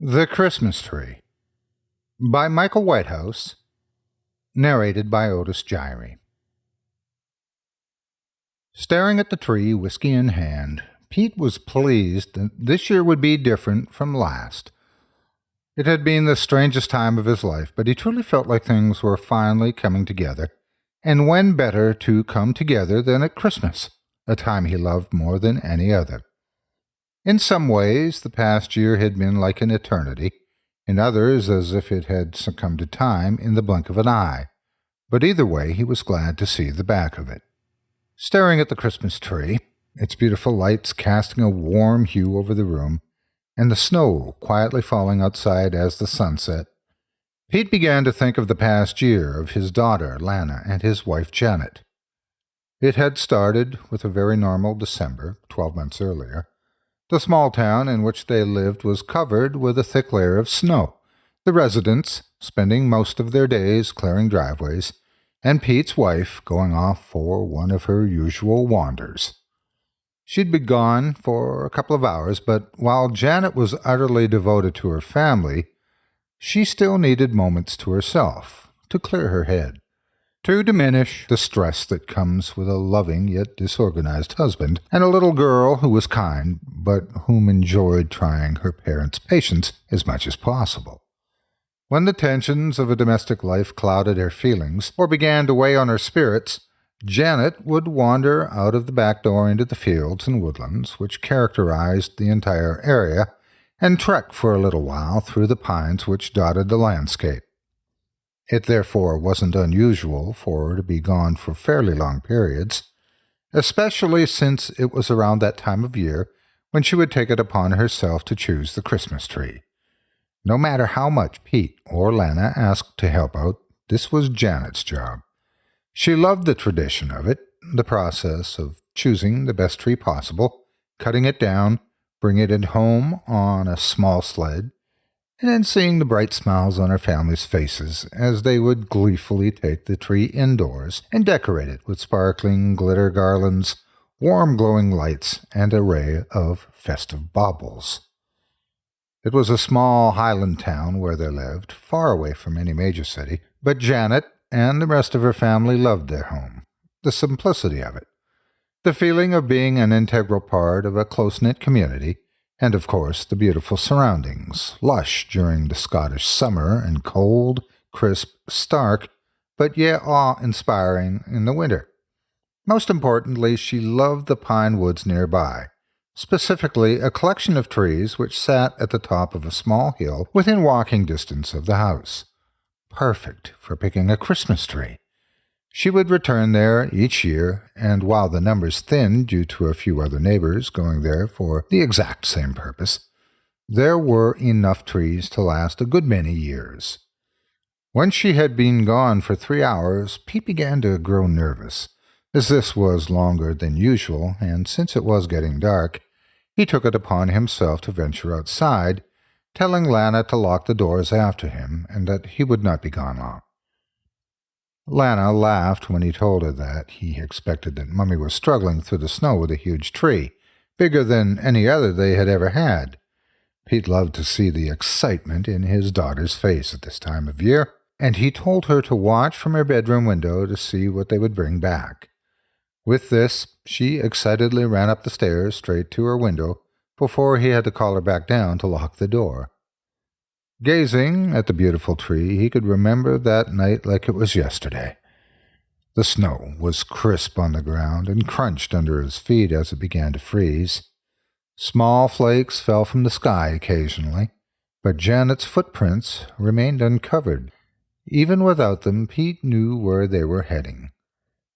The Christmas Tree by Michael Whitehouse, narrated by Otis Jiry. Staring at the tree, whiskey in hand, Pete was pleased that this year would be different from last. It had been the strangest time of his life, but he truly felt like things were finally coming together. And when better to come together than at Christmas, a time he loved more than any other. In some ways, the past year had been like an eternity, in others as if it had succumbed to time in the blink of an eye. But either way, he was glad to see the back of it. Staring at the Christmas tree, its beautiful lights casting a warm hue over the room, and the snow quietly falling outside as the sun set, Pete began to think of the past year, of his daughter, Lana, and his wife, Janet. It had started with a very normal December, 12 months earlier. The small town in which they lived was covered with a thick layer of snow, the residents spending most of their days clearing driveways, and Pete's wife going off for one of her usual wanders. She'd be gone for a couple of hours, but while Janet was utterly devoted to her family, she still needed moments to herself, to clear her head, to diminish the stress that comes with a loving yet disorganized husband and a little girl who was kind, but whom enjoyed trying her parents' patience as much as possible. When the tensions of a domestic life clouded her feelings or began to weigh on her spirits, Janet would wander out of the back door into the fields and woodlands which characterized the entire area and trek for a little while through the pines which dotted the landscape. It therefore wasn't unusual for her to be gone for fairly long periods, especially since it was around that time of year when she would take it upon herself to choose the Christmas tree. No matter how much Pete or Lana asked to help out, this was Janet's job. She loved the tradition of it, the process of choosing the best tree possible, cutting it down, bringing it home on a small sled, and then seeing the bright smiles on her family's faces as they would gleefully take the tree indoors and decorate it with sparkling glitter garlands, warm glowing lights, and an array of festive baubles. It was a small highland town where they lived, far away from any major city, but Janet and the rest of her family loved their home, the simplicity of it, the feeling of being an integral part of a close-knit community, and, of course, the beautiful surroundings, lush during the Scottish summer and cold, crisp, stark, but yet awe-inspiring in the winter. Most importantly, she loved the pine woods nearby, specifically a collection of trees which sat at the top of a small hill within walking distance of the house. Perfect for picking a Christmas tree. She would return there each year, and while the numbers thinned due to a few other neighbors going there for the exact same purpose, there were enough trees to last a good many years. When she had been gone for 3 hours, Pete began to grow nervous, as this was longer than usual, and since it was getting dark, he took it upon himself to venture outside, telling Lana to lock the doors after him, and that he would not be gone long. Lana laughed when he told her that he expected that Mummy was struggling through the snow with a huge tree, bigger than any other they had ever had. Pete loved to see the excitement in his daughter's face at this time of year, and he told her to watch from her bedroom window to see what they would bring back. With this, she excitedly ran up the stairs straight to her window before he had to call her back down to lock the door. Gazing at the beautiful tree, he could remember that night like it was yesterday. The snow was crisp on the ground and crunched under his feet as it began to freeze. Small flakes fell from the sky occasionally, but Janet's footprints remained uncovered. Even without them, Pete knew where they were heading.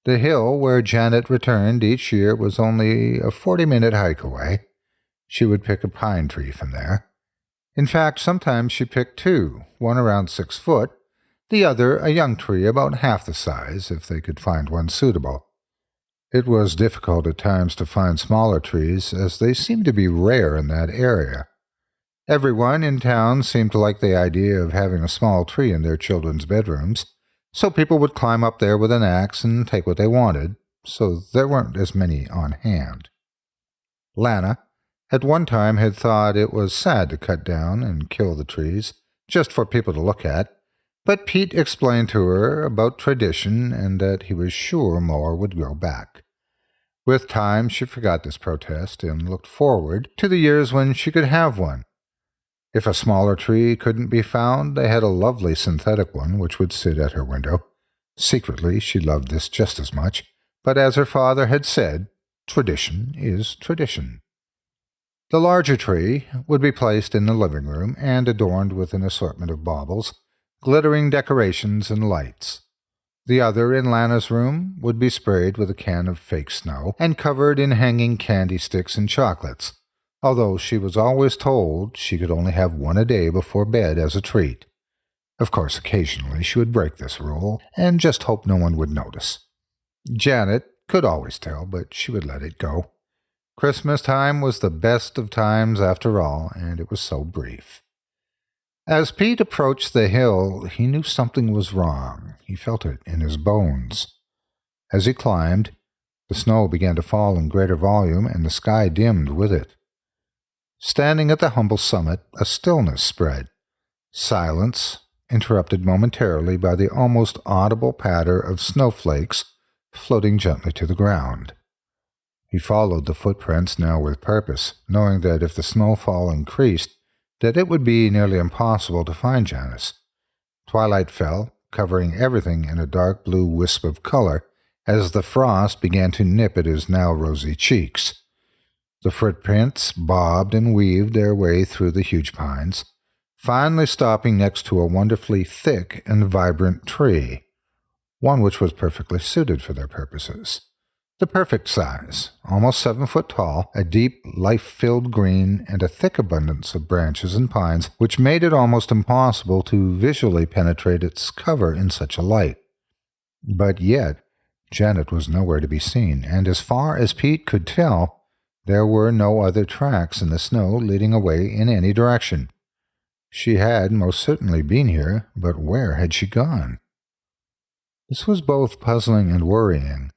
The hill where Janet returned each year was only a 40-minute hike away. She would pick a pine tree from there. In fact, sometimes she picked two, one around 6 foot, the other a young tree about half the size, if they could find one suitable. It was difficult at times to find smaller trees, as they seemed to be rare in that area. Everyone in town seemed to like the idea of having a small tree in their children's bedrooms, so people would climb up there with an axe and take what they wanted, so there weren't as many on hand. Lana at one time had thought it was sad to cut down and kill the trees, just for people to look at, but Pete explained to her about tradition and that he was sure more would grow back. With time, she forgot this protest and looked forward to the years when she could have one. If a smaller tree couldn't be found, they had a lovely synthetic one which would sit at her window. Secretly, she loved this just as much, but as her father had said, tradition is tradition. The larger tree would be placed in the living room and adorned with an assortment of baubles, glittering decorations, and lights. The other, in Lana's room, would be sprayed with a can of fake snow and covered in hanging candy sticks and chocolates, although she was always told she could only have one a day before bed as a treat. Of course, occasionally she would break this rule and just hope no one would notice. Janet could always tell, but she would let it go. Christmas time was the best of times after all, and it was so brief. As Pete approached the hill, he knew something was wrong. He felt it in his bones. As he climbed, the snow began to fall in greater volume, and the sky dimmed with it. Standing at the humble summit, a stillness spread. Silence, interrupted momentarily by the almost audible patter of snowflakes floating gently to the ground. He followed the footprints now with purpose, knowing that if the snowfall increased, that it would be nearly impossible to find Janice. Twilight fell, covering everything in a dark blue wisp of color, as the frost began to nip at his now rosy cheeks. The footprints bobbed and weaved their way through the huge pines, finally stopping next to a wonderfully thick and vibrant tree, one which was perfectly suited for their purposes. The perfect size, almost 7 foot tall, a deep, life-filled green, and a thick abundance of branches and pines, which made it almost impossible to visually penetrate its cover in such a light. But yet, Janet was nowhere to be seen, and as far as Pete could tell, there were no other tracks in the snow leading away in any direction. She had most certainly been here, but where had she gone? This was both puzzling and worrying.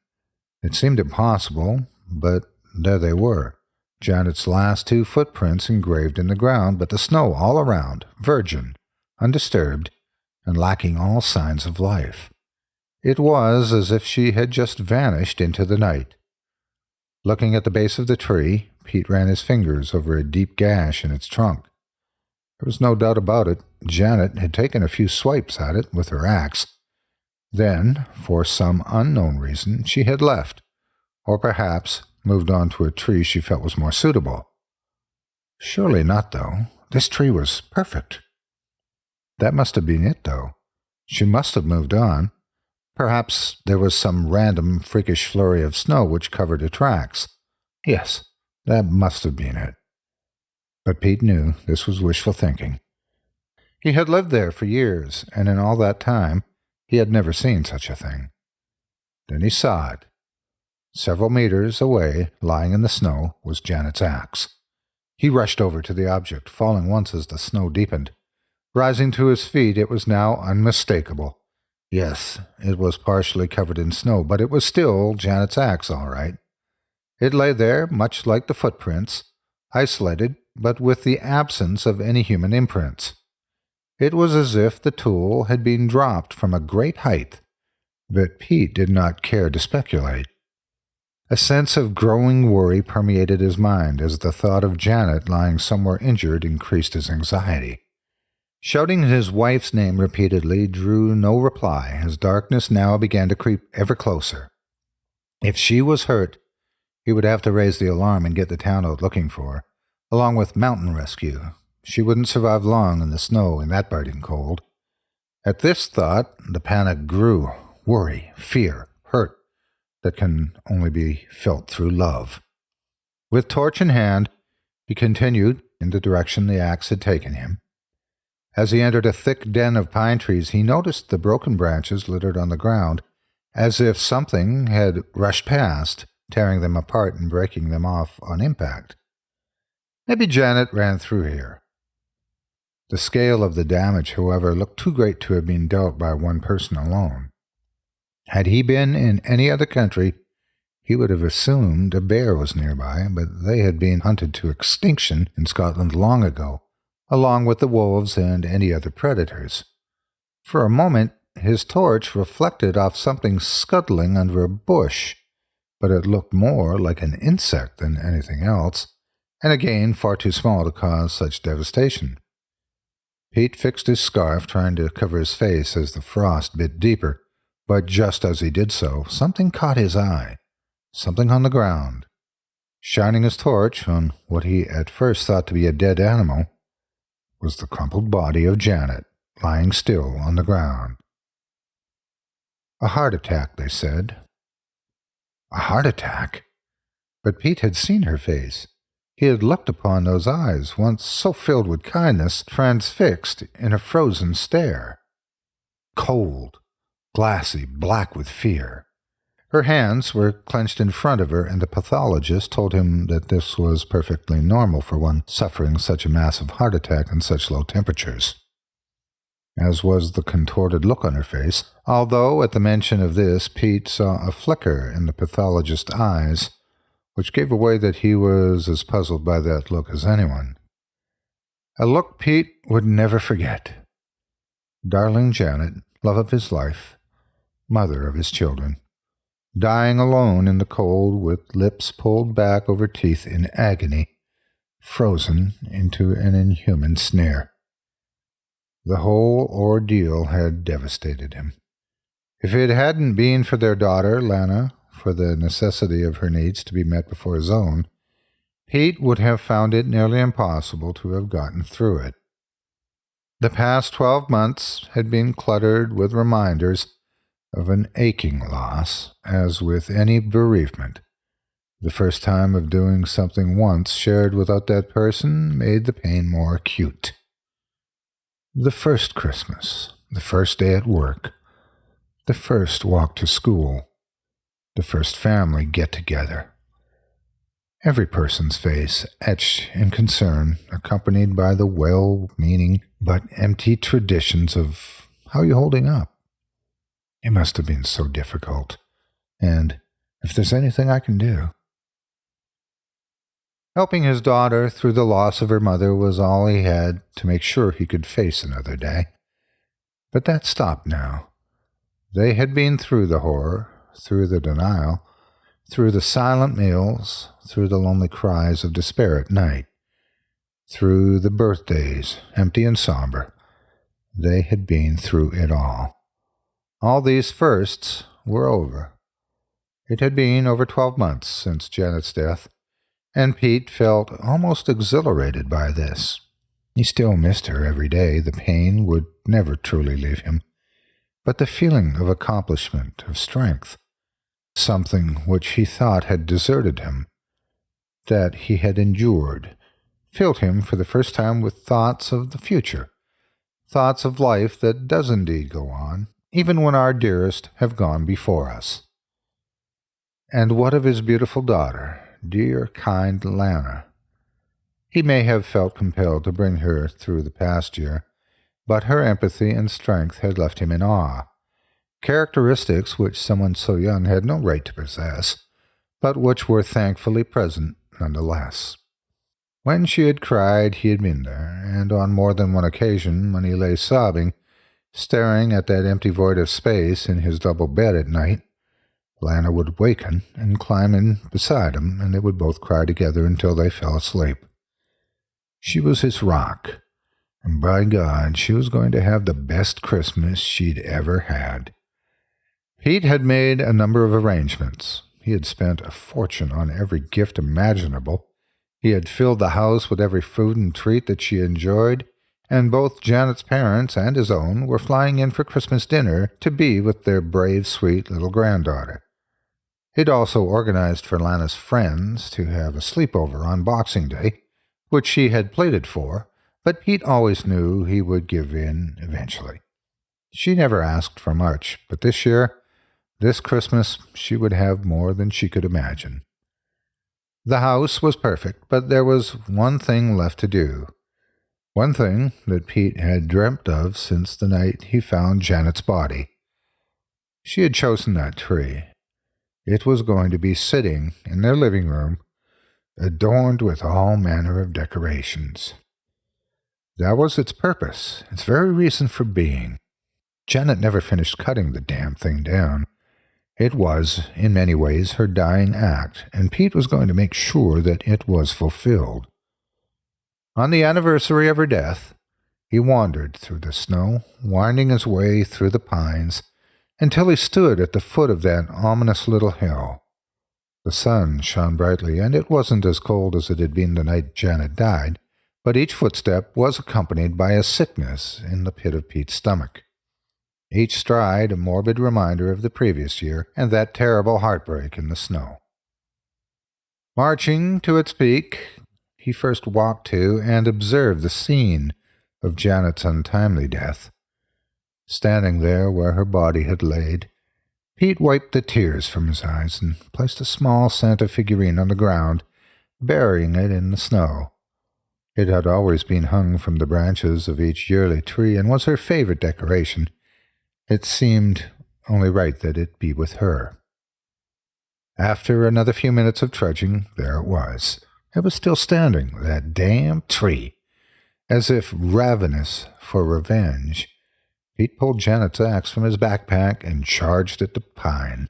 It seemed impossible, but there they were, Janet's last 2 footprints engraved in the ground, but the snow all around, virgin, undisturbed, and lacking all signs of life. It was as if she had just vanished into the night. Looking at the base of the tree, Pete ran his fingers over a deep gash in its trunk. There was no doubt about it, Janet had taken a few swipes at it with her axe. Then, for some unknown reason, she had left, or perhaps moved on to a tree she felt was more suitable. Surely not, though. This tree was perfect. That must have been it, though. She must have moved on. Perhaps there was some random, freakish flurry of snow which covered her tracks. Yes, that must have been it. But Pete knew this was wishful thinking. He had lived there for years, and in all that time, he had never seen such a thing. Then he saw it. Several meters away, lying in the snow, was Janet's axe. He rushed over to the object, falling once as the snow deepened. Rising to his feet, it was now unmistakable. Yes, it was partially covered in snow, but it was still Janet's axe, all right. It lay there, much like the footprints, isolated, but with the absence of any human imprints. It was as if the tool had been dropped from a great height, but Pete did not care to speculate. A sense of growing worry permeated his mind as the thought of Janet lying somewhere injured increased his anxiety. Shouting his wife's name repeatedly drew no reply as darkness now began to creep ever closer. If she was hurt, he would have to raise the alarm and get the town out looking for her, along with mountain rescue. She wouldn't survive long in the snow in that biting cold. At this thought, the panic grew. Worry, fear, hurt, that can only be felt through love. With torch in hand, he continued in the direction the axe had taken him. As he entered a thick den of pine trees, he noticed the broken branches littered on the ground, as if something had rushed past, tearing them apart and breaking them off on impact. Maybe Janet ran through here. The scale of the damage, however, looked too great to have been dealt by one person alone. Had he been in any other country, He would have assumed a bear was nearby, but they had been hunted to extinction in Scotland long ago, along with the wolves and any other predators. For a moment, his torch reflected off something scuttling under a bush, but it looked more like an insect than anything else, and again far too small to cause such devastation. Pete fixed his scarf, trying to cover his face as the frost bit deeper, but just as he did so, something caught his eye. Something on the ground. Shining his torch on what he at first thought to be a dead animal was the crumpled body of Janet, lying still on the ground. A heart attack, they said. A heart attack? But Pete had seen her face. He had looked upon those eyes, once so filled with kindness, transfixed in a frozen stare. Cold, glassy, black with fear. Her hands were clenched in front of her, and the pathologist told him that this was perfectly normal for one suffering such a massive heart attack in such low temperatures. As was the contorted look on her face, although at the mention of this Pete saw a flicker in the pathologist's eyes, which gave away that he was as puzzled by that look as anyone. A look Pete would never forget. Darling Janet, love of his life, mother of his children, dying alone in the cold with lips pulled back over teeth in agony, frozen into an inhuman snare. The whole ordeal had devastated him. If it hadn't been for their daughter, Lana, for the necessity of her needs to be met before his own, Pete would have found it nearly impossible to have gotten through it. The past 12 months had been cluttered with reminders of an aching loss, as with any bereavement. The first time of doing something once shared without that person made the pain more acute. The first Christmas, the first day at work, the first walk to school, the first family get-together. Every person's face etched in concern, accompanied by the well-meaning but empty traditions of, "How you holding up?" It must have been so difficult, and if there's anything I can do. Helping his daughter through the loss of her mother was all he had to make sure he could face another day. But that stopped now. They had been through the horror, through the denial, through the silent meals, through the lonely cries of despair at night, through the birthdays, empty and somber. They had been through it all. All these firsts were over. It had been over 12 months since Janet's death, and Pete felt almost exhilarated by this. He still missed her every day. The pain would never truly leave him, but the feeling of accomplishment, of strength, something which he thought had deserted him, that he had endured, filled him for the first time with thoughts of the future, thoughts of life that does indeed go on, even when our dearest have gone before us. And what of his beautiful daughter, dear, kind Lana? He may have felt compelled to bring her through the past year, but her empathy and strength had left him in awe, characteristics which someone so young had no right to possess, but which were thankfully present nonetheless. When she had cried, he had been there, and on more than one occasion, when he lay sobbing, staring at that empty void of space in his double bed at night, Lana would waken and climb in beside him, and they would both cry together until they fell asleep. She was his rock, and by God, she was going to have the best Christmas she'd ever had. Pete had made a number of arrangements. He had spent a fortune on every gift imaginable. He had filled the house with every food and treat that she enjoyed, and both Janet's parents and his own were flying in for Christmas dinner to be with their brave, sweet little granddaughter. He'd also organized for Lana's friends to have a sleepover on Boxing Day, which she had pleaded for, but Pete always knew he would give in eventually. She never asked for much, but this year, this Christmas, she would have more than she could imagine. The house was perfect, but there was one thing left to do. One thing that Pete had dreamt of since the night he found Janet's body. She had chosen that tree. It was going to be sitting in their living room, adorned with all manner of decorations. That was its purpose, its very reason for being. Janet never finished cutting the damn thing down. It was, in many ways, her dying act, and Pete was going to make sure that it was fulfilled. On the anniversary of her death, he wandered through the snow, winding his way through the pines, until he stood at the foot of that ominous little hill. The sun shone brightly, and it wasn't as cold as it had been the night Janet died, but each footstep was accompanied by a sickness in the pit of Pete's stomach. Each stride a morbid reminder of the previous year and that terrible heartbreak in the snow. Marching to its peak, he first walked to and observed the scene of Janet's untimely death. Standing there where her body had laid, Pete wiped the tears from his eyes and placed a small Santa figurine on the ground, burying it in the snow. It had always been hung from the branches of each yearly tree and was her favorite decoration. It seemed only right that it be with her. After another few minutes of trudging, there it was. It was still standing, that damn tree. As if ravenous for revenge, Pete pulled Janet's axe from his backpack and charged at the pine.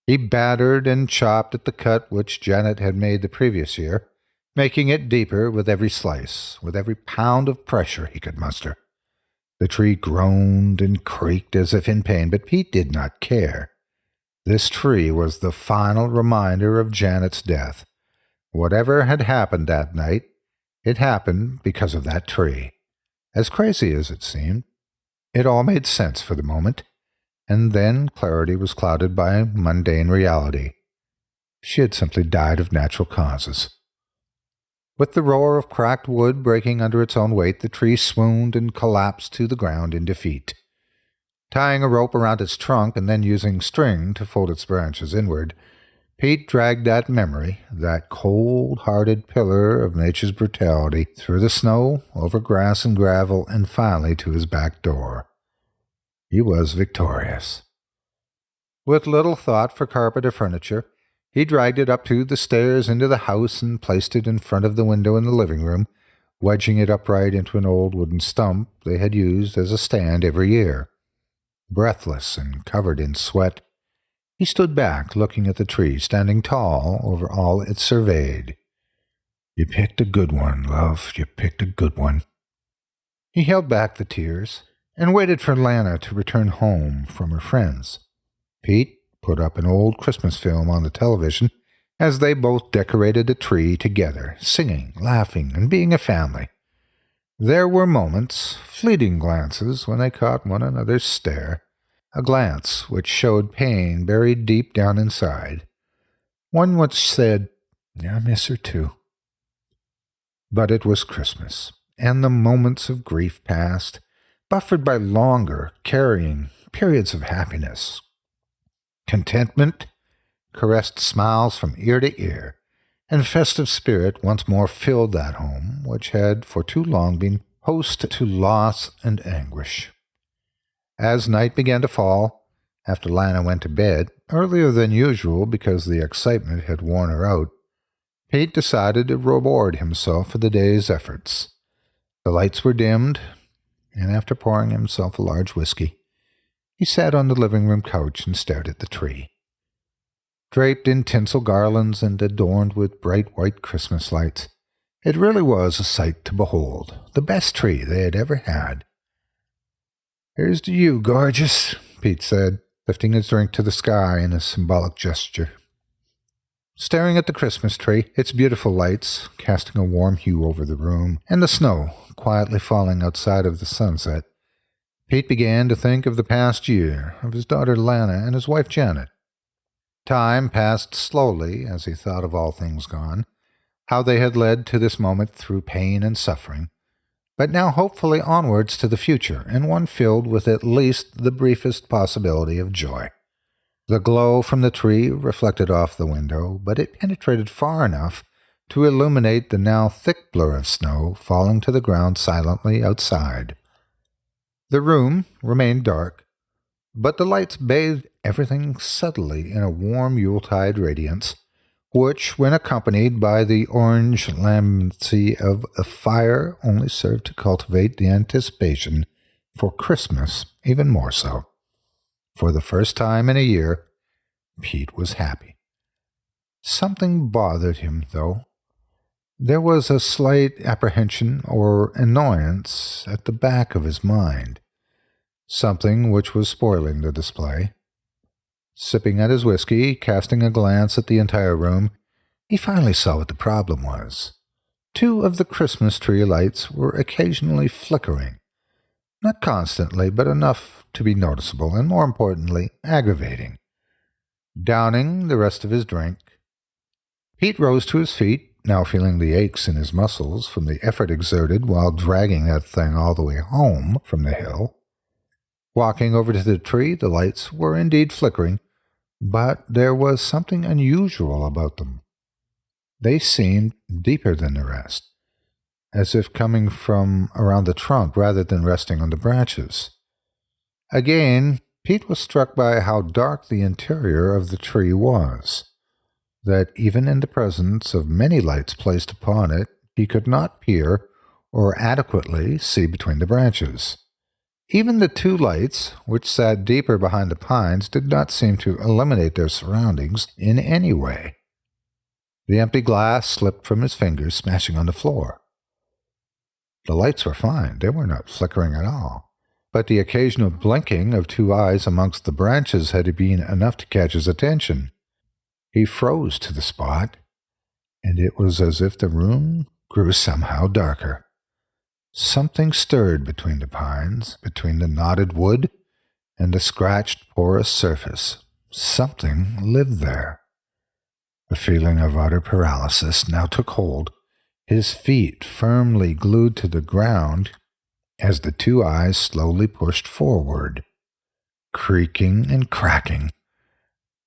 He battered and chopped at the cut which Janet had made the previous year, making it deeper with every slice, with every pound of pressure he could muster. The tree groaned and creaked as if in pain, but Pete did not care. This tree was the final reminder of Janet's death. Whatever had happened that night, it happened because of that tree. As crazy as it seemed, it all made sense for the moment, and then clarity was clouded by mundane reality. She had simply died of natural causes. With the roar of cracked wood breaking under its own weight, the tree swooned and collapsed to the ground in defeat. Tying a rope around its trunk and then using string to fold its branches inward, Pete dragged that memory, that cold-hearted pillar of nature's brutality, through the snow, over grass and gravel, and finally to his back door. He was victorious. With little thought for carpet or furniture, he dragged it up to the stairs into the house and placed it in front of the window in the living room, wedging it upright into an old wooden stump they had used as a stand every year. Breathless and covered in sweat, he stood back, looking at the tree, standing tall over all it surveyed. "You picked a good one, love, you picked a good one." He held back the tears and waited for Lana to return home from her friends. Pete put up an old Christmas film on the television as they both decorated the tree together, singing, laughing, and being a family. There were moments, fleeting glances, when they caught one another's stare, a glance which showed pain buried deep down inside, one which said, "I miss her too." But it was Christmas, and the moments of grief passed, buffered by longer, carrying periods of happiness. Contentment caressed smiles from ear to ear, and festive spirit once more filled that home, which had for too long been host to loss and anguish. As night began to fall, after Lana went to bed, earlier than usual because the excitement had worn her out, Pete decided to reward himself for the day's efforts. The lights were dimmed, and after pouring himself a large whiskey, he sat on the living room couch and stared at the tree. Draped in tinsel garlands and adorned with bright white Christmas lights, it really was a sight to behold, the best tree they had ever had. "Here's to you, gorgeous," Pete said, lifting his drink to the sky in a symbolic gesture. Staring at the Christmas tree, its beautiful lights casting a warm hue over the room, and the snow quietly falling outside of the sunset, Pete began to think of the past year, of his daughter Lana and his wife Janet. Time passed slowly as he thought of all things gone, how they had led to this moment through pain and suffering, but now hopefully onwards to the future, and one filled with at least the briefest possibility of joy. The glow from the tree reflected off the window, but it penetrated far enough to illuminate the now thick blur of snow falling to the ground silently outside. The room remained dark, but the lights bathed everything subtly in a warm Yuletide radiance, which, when accompanied by the orange lambency of a fire, only served to cultivate the anticipation for Christmas even more so. For the first time in a year, Pete was happy. Something bothered him, though. There was a slight apprehension or annoyance at the back of his mind, something which was spoiling the display. Sipping at his whiskey, casting a glance at the entire room, he finally saw what the problem was. 2 of the Christmas tree lights were occasionally flickering. Not constantly, but enough to be noticeable and, more importantly, aggravating. Downing the rest of his drink, Pete rose to his feet, now feeling the aches in his muscles from the effort exerted while dragging that thing all the way home from the hill. Walking over to the tree, the lights were indeed flickering, but there was something unusual about them. They seemed deeper than the rest, as if coming from around the trunk rather than resting on the branches. Again, Pete was struck by how dark the interior of the tree was, that even in the presence of many lights placed upon it, he could not peer or adequately see between the branches. Even the 2 lights, which sat deeper behind the pines, did not seem to eliminate their surroundings in any way. The empty glass slipped from his fingers, smashing on the floor. The lights were fine. They were not flickering at all. But the occasional blinking of 2 eyes amongst the branches had been enough to catch his attention. He froze to the spot, and it was as if the room grew somehow darker. Something stirred between the pines, between the knotted wood and the scratched, porous surface. Something lived there. A feeling of utter paralysis now took hold, his feet firmly glued to the ground as the 2 eyes slowly pushed forward. Creaking and cracking,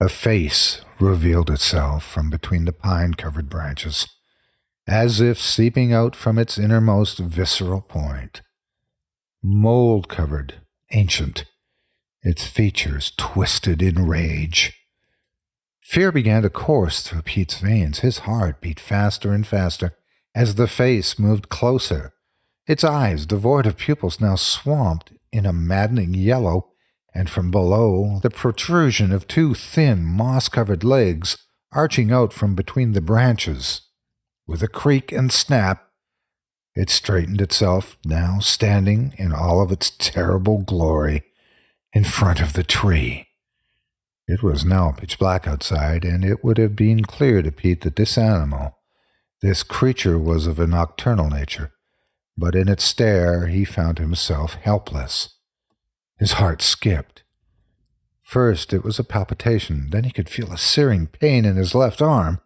a face revealed itself from between the pine-covered branches, as if seeping out from its innermost visceral point. Mold-covered, ancient, its features twisted in rage. Fear began to course through Pete's veins. His heart beat faster and faster as the face moved closer. Its eyes, devoid of pupils, now swamped in a maddening yellow, and from below, the protrusion of 2 thin, moss-covered legs arching out from between the branches. With a creak and snap, it straightened itself, now standing in all of its terrible glory in front of the tree. It was now pitch black outside, and it would have been clear to Pete that this animal, this creature, was of a nocturnal nature, but in its stare he found himself helpless. His heart skipped. First it was a palpitation, then he could feel a searing pain in his left arm.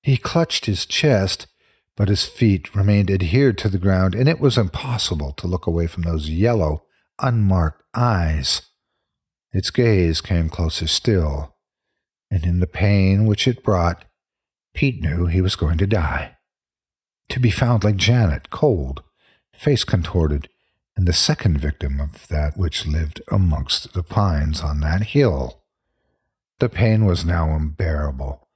He clutched his chest, but his feet remained adhered to the ground, and it was impossible to look away from those yellow, unmarked eyes. Its gaze came closer still, and in the pain which it brought, Pete knew he was going to die. To be found like Janet, cold, face contorted, and the second victim of that which lived amongst the pines on that hill. The pain was now unbearable,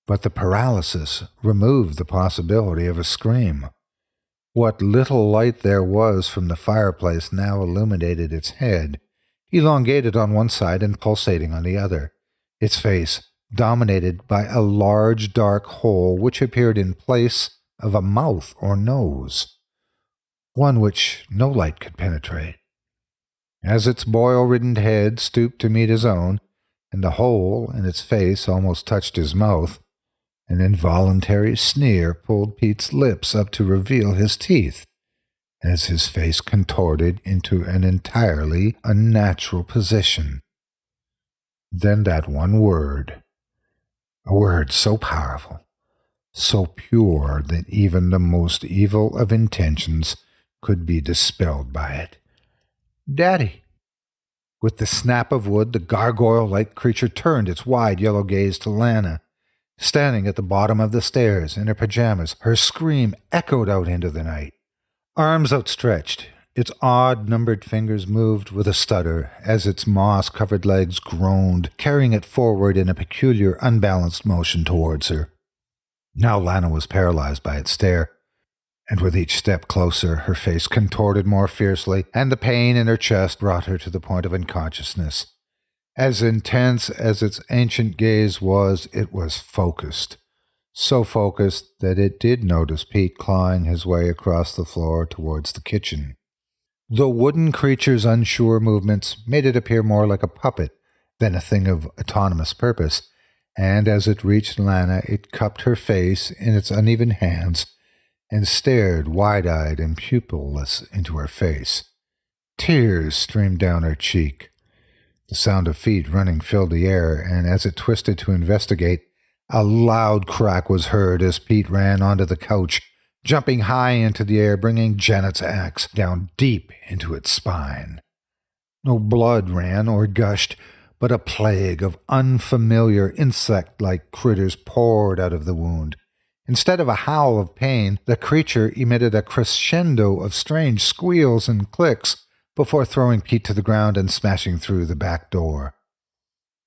but the paralysis removed the possibility of a scream. What little light there was from the fireplace now illuminated its head, elongated on one side and pulsating on the other, its face dominated by a large dark hole which appeared in place of a mouth or nose, one which no light could penetrate. As its boil-ridden head stooped to meet his own, and the hole in its face almost touched his mouth, an involuntary sneer pulled Pete's lips up to reveal his teeth, as his face contorted into an entirely unnatural position. Then that one word, a word so powerful, so pure that even the most evil of intentions could be dispelled by it. "Daddy!" With the snap of wood, the gargoyle-like creature turned its wide yellow gaze to Lana, standing at the bottom of the stairs in her pajamas. Her scream echoed out into the night. Arms outstretched, Its odd, numbered fingers moved with a stutter as its moss-covered legs groaned, carrying it forward in a peculiar, unbalanced motion towards her. Now Lana was paralyzed by its stare, and with each step closer, her face contorted more fiercely, and the pain in her chest brought her to the point of unconsciousness. As intense as its ancient gaze was, it was focused. So focused that it did notice Pete clawing his way across the floor towards the kitchen. The wooden creature's unsure movements made it appear more like a puppet than a thing of autonomous purpose, and as it reached Lana, it cupped her face in its uneven hands and stared wide-eyed and pupilless into her face. Tears streamed down her cheek. The sound of feet running filled the air, and as it twisted to investigate, a loud crack was heard as Pete ran onto the couch, jumping high into the air, bringing Janet's axe down deep into its spine. No blood ran or gushed, but a plague of unfamiliar insect-like critters poured out of the wound. Instead of a howl of pain, the creature emitted a crescendo of strange squeals and clicks before throwing Pete to the ground and smashing through the back door.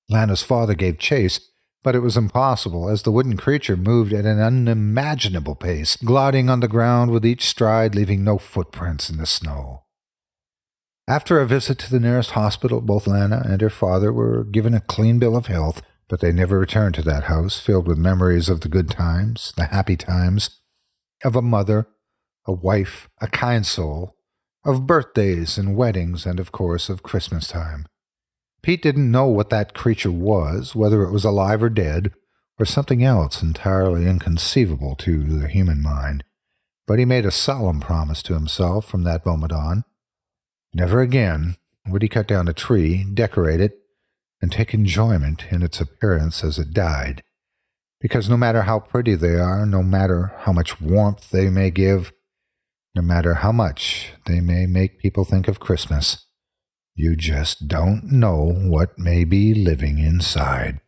Lana's father gave chase, but it was impossible, as the wooden creature moved at an unimaginable pace, gliding on the ground with each stride, leaving no footprints in the snow. After a visit to the nearest hospital, both Lana and her father were given a clean bill of health, but they never returned to that house, filled with memories of the good times, the happy times, of a mother, a wife, a kind soul, of birthdays and weddings, and, of course, of Christmas time. Pete didn't know what that creature was, whether it was alive or dead, or something else entirely inconceivable to the human mind, but he made a solemn promise to himself from that moment on. Never again would he cut down a tree, decorate it, and take enjoyment in its appearance as it died, because no matter how pretty they are, no matter how much warmth they may give, no matter how much they may make people think of Christmas, you just don't know what may be living inside.